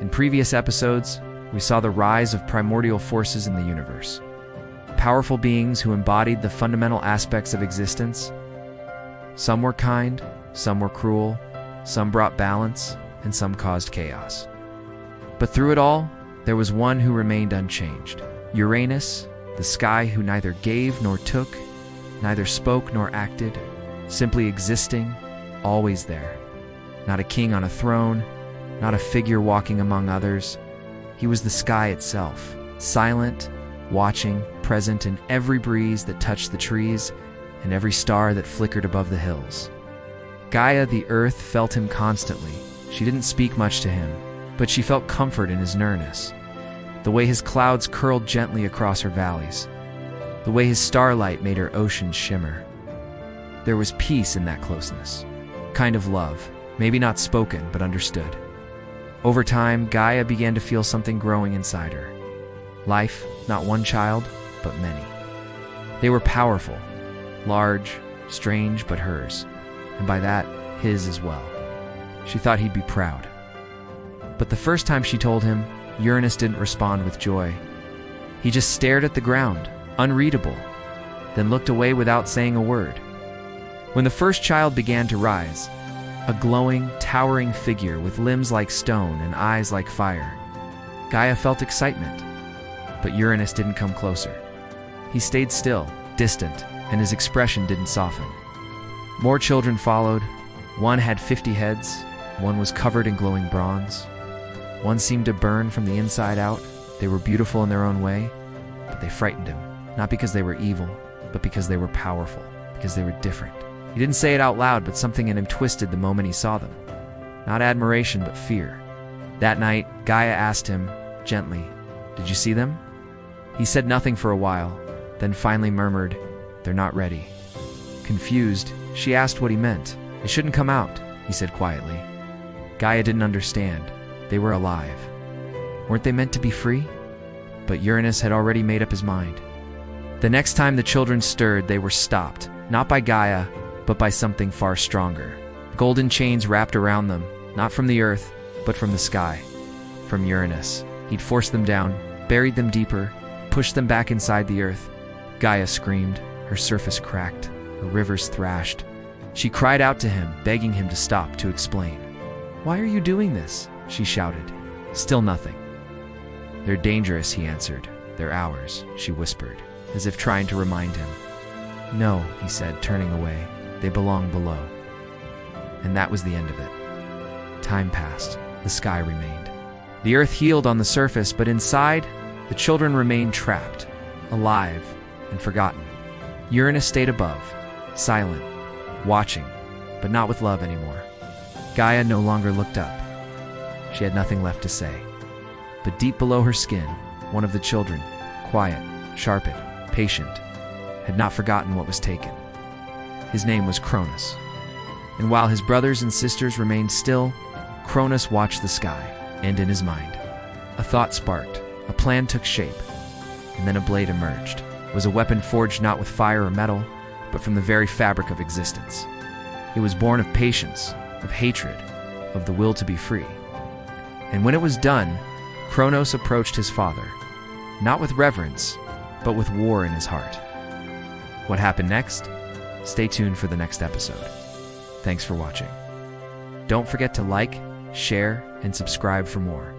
In previous episodes, we saw the rise of primordial forces in the universe. Powerful beings who embodied the fundamental aspects of existence. Some were kind, some were cruel, some brought balance, and some caused chaos. But through it all, there was one who remained unchanged. Uranus, the sky who neither gave nor took, neither spoke nor acted, simply existing, always there. Not a king on a throne, not a figure walking among others. He was the sky itself, silent, watching, present in every breeze that touched the trees and every star that flickered above the hills. Gaia, the earth, felt him constantly. She didn't speak much to him, but she felt comfort in his nearness. The way his clouds curled gently across her valleys. The way his starlight made her oceans shimmer. There was peace in that closeness. Kind of love, maybe not spoken, but understood. Over time, Gaia began to feel something growing inside her. Life, not one child, but many. They were powerful, large, strange, but hers, and by that, his as well. She thought he'd be proud. But the first time she told him, Uranus didn't respond with joy. He just stared at the ground, unreadable, then looked away without saying a word. When the first child began to rise, a glowing, towering figure with limbs like stone and eyes like fire, Gaia felt excitement. But Uranus didn't come closer. He stayed still, distant, and his expression didn't soften. More children followed. One had 50 heads. One was covered in glowing bronze. One seemed to burn from the inside out. They were beautiful in their own way, but they frightened him, not because they were evil, but because they were powerful, because they were different. He didn't say it out loud, but something in him twisted the moment he saw them. Not admiration, but fear. That night, Gaia asked him, gently, "Did you see them?" He said nothing for a while, then finally murmured, "They're not ready." Confused, she asked what he meant. "They shouldn't come out," he said quietly. Gaia didn't understand. They were alive. Weren't they meant to be free? But Uranus had already made up his mind. The next time the children stirred, they were stopped, not by Gaia, but by something far stronger. Golden chains wrapped around them, not from the earth, but from the sky. From Uranus. He'd forced them down, buried them deeper, pushed them back inside the earth. Gaia screamed, her surface cracked, her rivers thrashed. She cried out to him, begging him to stop, to explain. "Why are you doing this?" she shouted. Still nothing. "They're dangerous," he answered. "They're ours," she whispered, as if trying to remind him. "No," he said, turning away. "They belong below." And that was the end of it. Time passed. The sky remained. The earth healed on the surface, but inside, the children remained trapped, alive, and forgotten. Uranus stayed above, silent, watching, but not with love anymore. Gaia no longer looked up. She had nothing left to say. But deep below her skin, one of the children, quiet, sharpened, patient, had not forgotten what was taken. His name was Cronus. And while his brothers and sisters remained still, Cronus watched the sky, and in his mind, a thought sparked, a plan took shape, and then a blade emerged. It was a weapon forged not with fire or metal, but from the very fabric of existence. It was born of patience, of hatred, of the will to be free. And when it was done, Cronus approached his father, not with reverence, but with war in his heart. What happened next? Stay tuned for the next episode. Thanks for watching. Don't forget to like, share, and subscribe for more.